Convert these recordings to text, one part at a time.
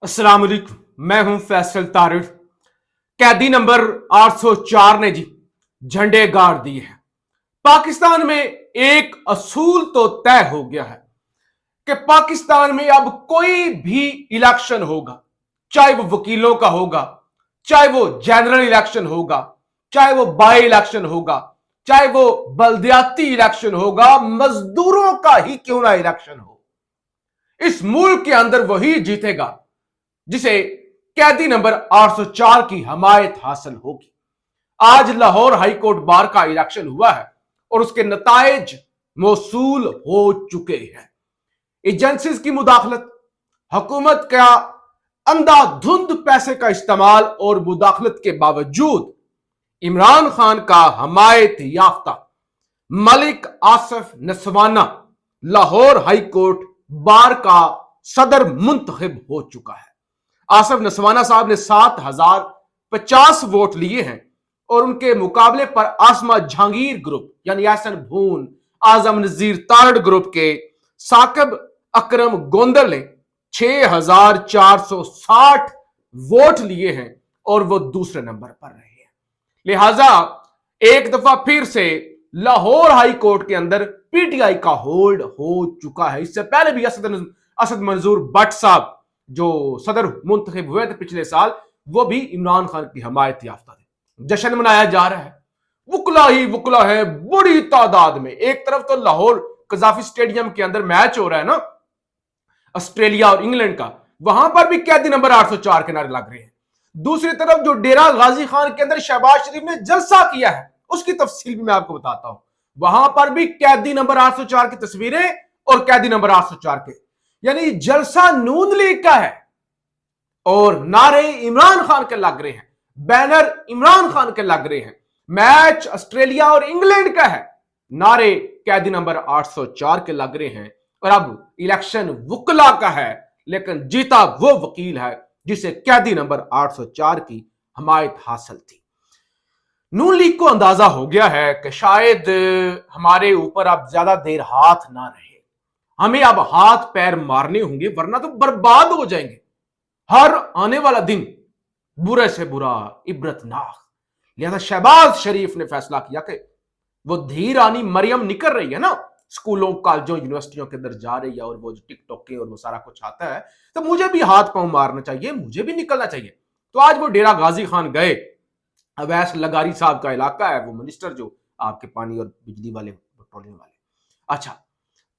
अस्सलाम वालेकुम, मैं हूं फैसल तारिड़। कैदी नंबर 804 ने जी झंडे गाड़ दिए हैं। पाकिस्तान में एक असूल तो तय हो गया है कि पाकिस्तान में अब कोई भी इलेक्शन होगा, चाहे वो वकीलों का होगा, चाहे वो जनरल इलेक्शन होगा, चाहे वो बाई इलेक्शन होगा, चाहे वो बल्दियाती इलेक्शन होगा, मजदूरों का ही क्यों ना इलेक्शन हो, इस मुल्क के अंदर वही जीतेगा जिसे कैदी नंबर 804 की हमायत हासिल होगी। आज लाहौर हाई कोर्ट बार का इलेक्शन हुआ है और उसके नताइज मौसूल हो चुके हैं। एजेंसीज की मुदाखलत, हुकूमत का अंधाधुंध पैसे का इस्तेमाल और मुदाखलत के बावजूद इमरान खान का हमायत याफ्ता Malik Asif नसवाना Lahore high court bar का सदर मुंतखब हो चुका है। आसिफ नसवाना साहब ने 7050 वोट लिए हैं और उनके मुकाबले पर आसमा जहांगीर ग्रुप यानी यासन भून, आजम नजीर तारड़ ग्रुप के साकिब अकरम गोंदल ने 6460 वोट लिए हैं और वो दूसरे नंबर पर रहे हैं। लिहाजा एक दफा फिर से लाहौर हाई कोर्ट के अंदर पीटीआई का होल्ड हो चुका है। इससे पहले भी असद मंजूर भट्ट साहब जो सदर मुंतखब हुए थे पिछले साल, वो भी इमरान खान की हमायत याफ्ता थे। जश्न मनाया जा रहा है, वुकला ही वुकला है बड़ी तादाद में। एक तरफ तो लाहौर कजाफी स्टेडियम के अंदर मैच हो रहा है ना ऑस्ट्रेलिया और इंग्लैंड का, वहां पर भी कैदी नंबर 804 के नारे लग रहे हैं। दूसरी तरफ जो डेरा गाजी खान के अंदर शहबाज शरीफ ने जलसा किया है, उसकी तफसील भी मैं आपको बताता हूं। वहां पर भी कैदी नंबर 804 की तस्वीरें और कैदी नंबर 804 के, यानी जलसा नून लीग का है और नारे इमरान खान के लग रहे हैं, बैनर इमरान खान के लग रहे हैं। मैच ऑस्ट्रेलिया और इंग्लैंड का है, नारे कैदी नंबर 804 के लग रहे हैं। और अब इलेक्शन वुकला का है, लेकिन जीता वो वकील है जिसे कैदी नंबर 804 की हमायत हासिल थी। नून लीग को अंदाजा हो गया है कि शायद हमारे ऊपर अब ज्यादा देर हाथ ना रहे, हमें अब हाथ पैर मारने होंगे वरना तो बर्बाद हो जाएंगे। हर आने वाला दिन बुरे से बुरा इबरतनाक। लिहाजा शहबाज शरीफ ने फैसला किया कि वो धी रानी मरियम निकल रही है ना, स्कूलों कॉलेजों यूनिवर्सिटियों के अंदर जा रही है और वो जो टिकटॉक के और वो सारा कुछ आता है, तो मुझे भी हाथ पांव मारना चाहिए, मुझे भी निकलना चाहिए। तो आज वो डेरा गाजी खान गए। अवैस लगारी साहब का इलाका है, वो मिनिस्टर जो आपके पानी और बिजली वाले, पेट्रोलियम वाले। अच्छा,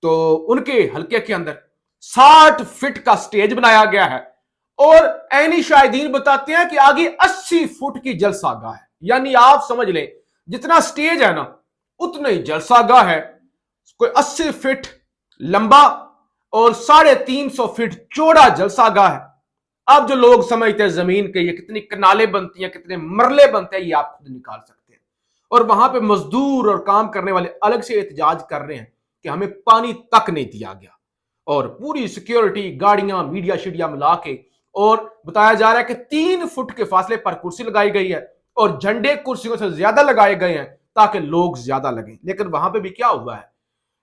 तो उनके हलके के अंदर 60 फीट का स्टेज बनाया गया है और ऐनी शाहिदीन बताते हैं कि आगे 80 फुट की जलसागाह है। यानी आप समझ लें जितना स्टेज है ना उतना ही जलसागाह है। कोई 80 फीट लंबा और 350 फीट चौड़ा जलसागाह है। अब जो लोग समझते हैं जमीन के ये कितनी कनालें बनती हैं, कितने मरले बनते हैं, ये आप खुद निकाल सकते हैं। और वहां पे मजदूर और काम करने वाले अलग से एहतजाज कर रहे हैं कि हमें पानी तक नहीं दिया गया, और पूरी सिक्योरिटी, गाड़ियां, मीडिया शीडिया मिला के, और बताया जा रहा है कि 3 फुट के फासले पर कुर्सी लगाई गई है और झंडे कुर्सियों से ज्यादा लगाए गए हैं ताकि लोग ज्यादा लगे। लेकिन वहां पे भी क्या हुआ है,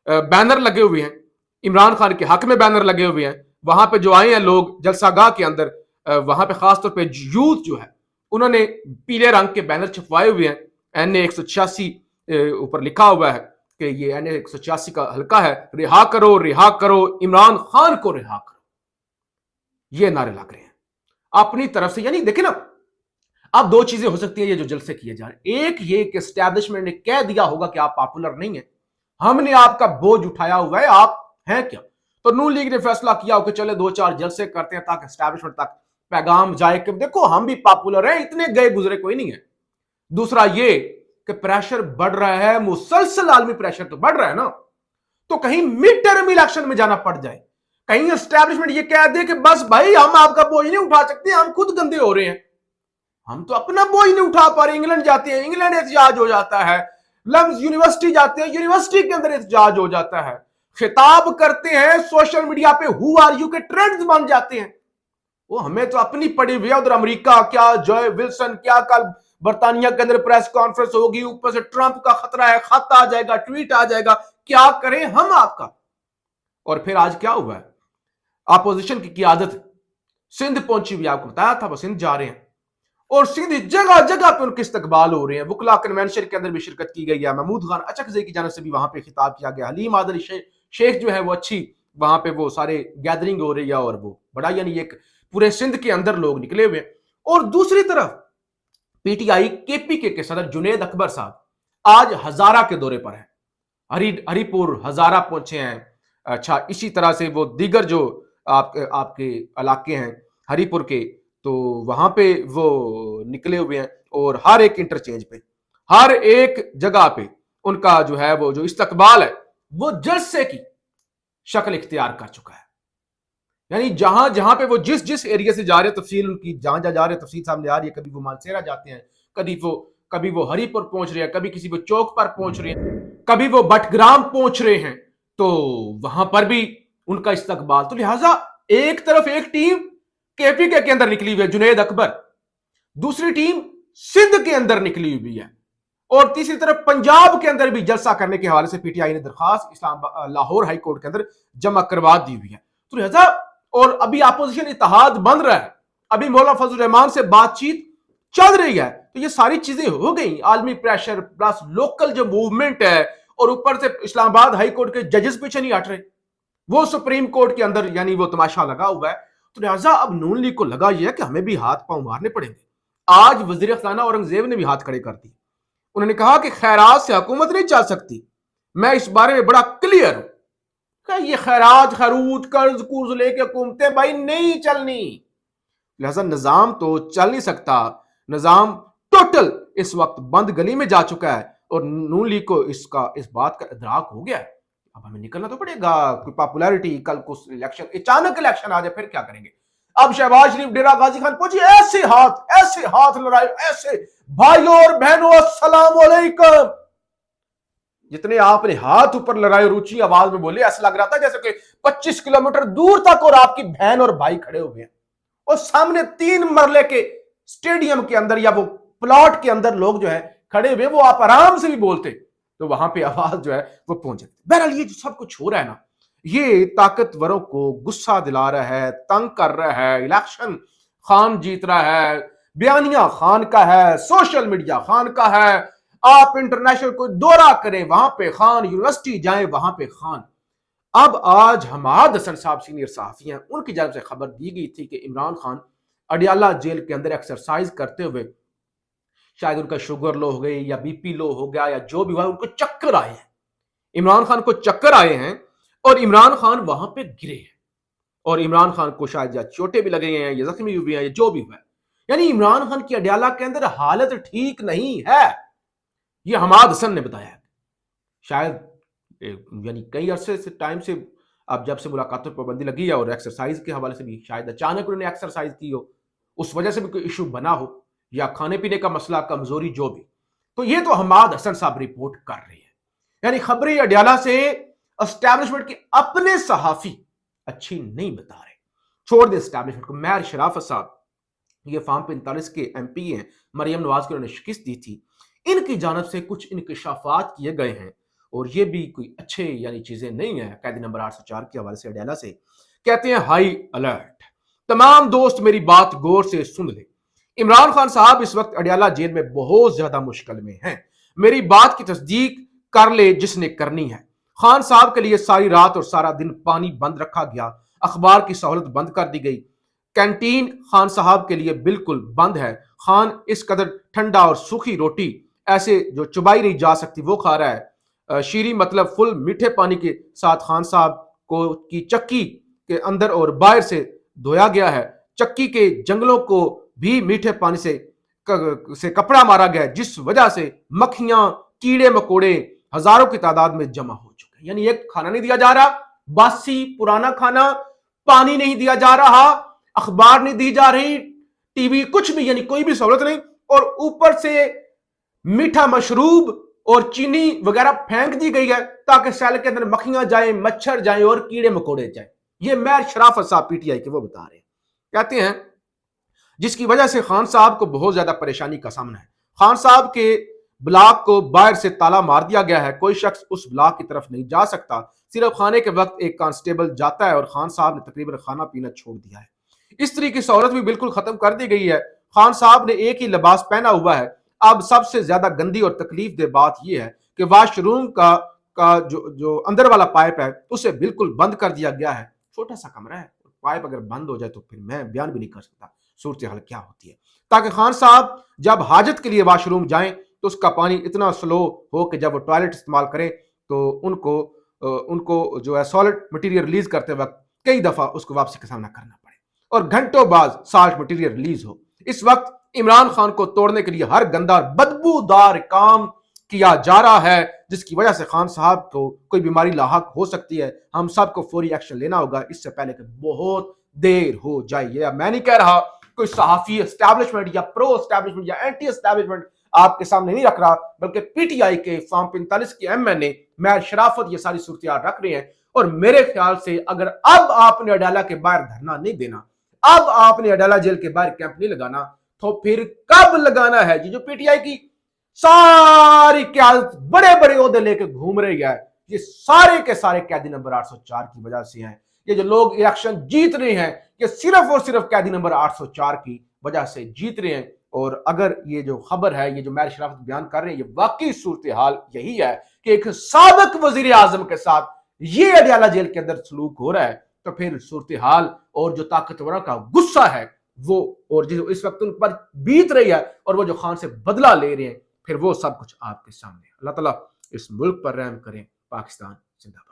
बैनर लगे हुए हैं, इमरान खान के हक में बैनर लगे हुए हैं। वहां पे जो आए हैं लोग जलसागाह के अंदर, वहां पे खासतौर पे यूथ जो है उन्होंने पीले रंग के बैनर छपवाए हुए हैं। NA 186 ऊपर लिखा हुआ है कि ये NA 186 का हल्का है, रिहा करो इमरान खान को रिहा करो, ये नारे लग रहे हैं अपनी तरफ से। यानी देखे ना, अब दो चीजें हो सकती है ये जो जलसे किए जा रहे हैं। एक ये कि एस्टैब्लिशमेंट ने कह दिया होगा कि आप पॉपुलर नहीं है, हमने आपका बोझ उठाया हुआ है, आप हैं क्या। तो नून लीग ने फैसला किया हो कि चले 2-4 जलसे करते हैं ताकि एस्टैब्लिशमेंट तक पैगाम जाए कि देखो हम भी पॉपुलर हैं, इतने गए गुजरे कोई नहीं है। दूसरा ये कि प्रेशर बढ़ रहा है, मुसलसल आलमी प्रेशर तो बढ़ रहा है ना, तो कहीं मिड टर्म इलेक्शन में जाना पड़ जाए, कहीं एस्टैब्लिशमेंट ये कह दे कि बस भाई हम आपका बोझ नहीं उठा सकते, हम खुद गंदे हो रहे हैं, हम तो अपना बोझ नहीं उठा पा रहे। इंग्लैंड जाते हैं, इंग्लैंड एहतजाज हो जाता है, लम्स यूनिवर्सिटी जाते हैं, यूनिवर्सिटी के अंदर एहतजाज हो जाता है, खिताब करते हैं सोशल मीडिया पे हु आर यू के ट्रेंड्स बन जाते हैं। वो हमें तो अपनी पड़ी हुई है, उधर अमेरिका क्या, जॉय विल्सन क्या, कल बर्तानिया के अंदर प्रेस कॉन्फ्रेंस होगी, ऊपर से ट्रंप का खतरा है, खत आ जाएगा, ट्वीट आ जाएगा, क्या करें हम आपका। और फिर आज क्या हुआ है, अपोजिशन की क़यादत सिंध पहुंची हुई, आपको बताया था वो सिंध जा रहे हैं और सिंध जगह जगह पे उनके इस्तकबाल हो रहे हैं। वकला कन्वेंशन के अंदर भी शिरकत की गई है। महमूद खान अचकज़ई की जानब से भी वहां पे खिताब किया गया। हलीम आदल शेख जो है वो अच्छी वहां पे वो सारे गैदरिंग हो रही है और वो बड़ा यानी एक पूरे सिंध के अंदर लोग निकले हुए हैं। और दूसरी तरफ पीटीआई केपीके के सदर जुनेद अकबर साहब आज हजारा के दौरे पर है। हरिपुर हजारा पहुंचे हैं। अच्छा, इसी तरह से वो दीगर जो आपके इलाके हैं हरिपुर के, तो वहां पे वो निकले हुए हैं और हर एक इंटरचेंज पे, हर एक जगह पे उनका जो है वो जो इस्तकबाल है वो जलसे की शक्ल इख्तियार कर चुका है। यानी जहां जहां पे वो जिस जिस एरिया से जा रहे हैं, तफसील उनकी जहां जहां जा रहे हैं तफसील सामने आ रही है। कभी वो मानसेरा जाते हैं, कभी वो हरिपुर पहुंच रहे हैं, कभी किसी वो चौक पर पहुंच रहे हैं, कभी वो बटग्राम पहुंच रहे हैं, तो वहां पर भी उनका इस्तकबाल। तो लिहाजा एक तरफ एक टीम केपीके के अंदर निकली हुई है जुनेद अकबर, दूसरी टीम सिंध के अंदर निकली हुई है और तीसरी तरफ पंजाब के अंदर भी जलसा करने के हवाले से पीटीआई ने दरखास्त लाहौर हाई कोर्ट के अंदर जमा करवा दी हुई है। तो लिहाजा और अभी अपोजिशन इत्तेहाद बन रहा है, अभी मौलाना फजल रहमान से बातचीत चल रही है। तो ये सारी चीजें हो गई, आलमी प्रेशर प्लस लोकल जो मूवमेंट है और ऊपर से इस्लामाबाद हाई कोर्ट के जजेस पीछे नहीं हट रहे, वो सुप्रीम कोर्ट के अंदर यानी वो तमाशा लगा हुआ है। तो लिहाजा अब नून लीग को लगा यह है कि हमें भी हाथ पांव मारने पड़ेंगे। आज वजीर खजाना औरंगजेब ने भी हाथ खड़े कर दिए। उन्होंने कहा कि खैरात से हुकूमत नहीं चल सकती, मैं इस बारे में बड़ा क्लियर हूं। ये खैरात खरूद कर्ज कुर्ज लेके हुकूमतें भाई नहीं चलनी, लिहाजा निजाम तो चल नहीं सकता। निजाम टोटल इस वक्त बंद गली में जा चुका है और नून लीग को इस बात का इदराक हो गया है। अब हमें निकलना तो पड़ेगा। कोई पॉपुलैरिटी, कल को इलेक्शन, अचानक इलेक्शन आ जाए फिर क्या करेंगे। अब शहबाज शरीफ डेरा गाजी खान पहुंची, ऐसे हाथ लड़ाए, ऐसे भाइयों और बहनों अस्सलाम वालेकुम, जितने आपने हाथ ऊपर लगाए और ऊंची आवाज में बोले, ऐसा लग रहा था जैसे कि 25 किलोमीटर दूर तक और आपकी बहन और भाई खड़े हुए हैं और सामने 3 मरले के स्टेडियम के अंदर या वो प्लॉट के अंदर लोग जो है खड़े हुए, वो आप आराम से भी बोलते तो वहां पे आवाज जो है वो पहुंच जाती। बहरहाल ये जो सब कुछ हो रहा है ना, ये ताकतवरों को गुस्सा दिला रहा है, तंग कर रहा है। इलेक्शन खान जीत रहा है, बयानिया खान का है, सोशल मीडिया खान का है। आप इंटरनेशनल कोई दौरा करें वहां पे खान, यूनिवर्सिटी जाए वहां पे खान। अब आज हमाद हसन साहब सीनियर सहाफी हैं, उनकी जानब से खबर दी गई थी कि इमरान खान अडियाला जेल के अंदर एक्सरसाइज करते हुए शायद उनका शुगर लो हो गई या बीपी लो हो गया या जो भी हुआ, उनको चक्कर आए हैं। इमरान खान को चक्कर आए हैं और इमरान खान वहां पे गिरे हैं और इमरान खान को शायद या चोटें भी लगे हैं या जख्मी हुए हैं या जो भी हुआ है। यानी इमरान खान की अडियाला के अंदर हालत ठीक नहीं है, ये हमाद हसन ने बताया। शायद यानी कई अरसे से टाइम से अब जब से मुलाकातों पर पाबंदी लगी है और एक्सरसाइज के हवाले से भी शायद अचानक उन्होंने एक्सरसाइज की हो, उस वजह से भी कोई इशू बना हो या खाने पीने का मसला, कमजोरी, जो भी। तो ये तो हमाद हसन साहब रिपोर्ट कर रहे हैं। यानी खबरें अडियाला से एस्टैब्लिशमेंट के अपने सहाफी अच्छी नहीं बता रहे, छोड़ दे एस्टैब्लिशमेंट को। महर शराफत साहब ये फार्म 45 के एमपी हैं, मरियम नवाज को उन्होंने शिकस्त दी थी। इनकी जानब से कुछ इंकशाफात किए गए हैं और ये भी कोई अच्छे यानी चीजें नहीं है। कैदी नंबर 804 के हवाले से अडियाला से कहते हैं हाई अलर्ट, तमाम दोस्त मेरी बात गौर से सुन ले। इमरान खान साहब इस वक्त अडियाला जेल में बहुत ज्यादा मुश्किल में हैं। मेरी बात की तस्दीक कर ले जिसने करनी है। खान साहब के लिए सारी रात और सारा दिन पानी बंद रखा गया, अखबार की सहूलत बंद कर दी गई, कैंटीन खान साहब के लिए बिल्कुल बंद है। खान इस कदर ठंडा और सूखी रोटी ऐसे जो चुबाई नहीं जा सकती वो खा रहा है। शीरी मतलब फुल मीठे पानी के साथ खान साहब को की चक्की के अंदर और बाहर से धोया गया है। चक्की के जंगलों को भी मीठे पानी से कपड़ा मारा गया, जिस वजह से मक्खियां, कीड़े मकोड़े हजारों की तादाद में जमा हो चुके हैं। यानी एक खाना नहीं दिया जा रहा, बासी पुराना खाना, पानी नहीं दिया जा रहा, अखबार नहीं दी जा रही, टीवी, कुछ भी, यानी कोई भी सहूलत नहीं, और ऊपर से मीठा मशरूब और चीनी वगैरह फेंक दी गई है ताकि सेल के अंदर मक्खियां जाएं, मच्छर जाएं और कीड़े मकोड़े जाएं। ये महर शराफत साहब पीटीआई के वो बता रहे हैं। कहते हैं जिसकी वजह से खान साहब को बहुत ज्यादा परेशानी का सामना है। खान साहब के ब्लॉक को बाहर से ताला मार दिया गया है, कोई शख्स उस ब्लॉक की तरफ नहीं जा सकता, सिर्फ खाने के वक्त एक कांस्टेबल जाता है और खान साहब ने तकरीबन खाना पीना छोड़ दिया है। اس طرح کی سہولت بھی بالکل ختم کر دی گئی ہے. خان صاحب نے ایک ہی لباس پہنا ہوا ہے. اب سب سے زیادہ گندی اور تکلیف دہ بات یہ ہے کہ واش روم کا جو اندر والا پائپ ہے اسے بالکل بند کر دیا گیا ہے. چھوٹا سا کمرہ ہے, پائپ اگر بند ہو جائے تو پھر میں بیان بھی نہیں کر سکتا صورتحال کیا ہوتی ہے. تاکہ خان صاحب جب حاجت کے لیے واش روم جائیں تو اس کا پانی اتنا سلو ہو کہ جب وہ ٹوائلٹ استعمال کریں تو ان کو جو ہے سالٹ مٹیریل ریلیز کرتے وقت کئی دفعہ اس کو واپسی کا سامنا کرنا پڑے اور گھنٹوں بعد سالٹ مٹیریل ریلیز ہو. اس وقت عمران خان کو توڑنے کے لیے ہر گندا اور بدبودار کام کیا جا رہا ہے, جس کی وجہ سے خان صاحب کو کوئی بیماری لاحق ہو سکتی ہے. ہم سب کو فوری ایکشن لینا ہوگا اس سے پہلے کہ بہت دیر ہو جائے. میں نہیں کہہ رہا کوئی صحافی اسٹیبلشمنٹ یا پرو اسٹیبلشمنٹ یا اینٹی اسٹیبلشمنٹ آپ کے سامنے نہیں رکھ رہا, بلکہ پی ٹی آئی کے فارم 45 کے ایم این اے مہر شرافت یہ ساری صورتحال رکھ رہے ہیں. اور میرے خیال سے اگر اب آپ نے اڈالہ کے باہر دھرنا نہیں دینا, اب آپ نے اڈالہ جیل کے باہر کیمپ نہیں لگانا, تو پھر کب لگانا ہے؟ جو پی ٹی آئی کی ساری قیادت بڑے بڑے عہدے لے کے گھوم رہی ہے, یہ سارے کے سارے قیدی نمبر 804 کی وجہ سے ہیں. یہ جو لوگ الیکشن جیت رہے ہیں یہ صرف اور صرف قیدی نمبر 804 کی وجہ سے جیت رہے ہیں. اور اگر یہ جو خبر ہے, یہ جو مہر شرافت بیان کر رہے ہیں, یہ واقعی صورتحال یہی ہے کہ ایک سابق وزیر اعظم کے ساتھ یہ اڈیالہ جیل کے اندر سلوک ہو رہا ہے, تو پھر صورتحال اور جو طاقتوروں کا غصہ ہے وہ, اور جو اس وقت ان پر بیت رہی ہے, اور وہ جو خان سے بدلہ لے رہے ہیں, پھر وہ سب کچھ آپ کے سامنے. اللہ تعالیٰ اس ملک پر رحم کریں. پاکستان زندہ باد.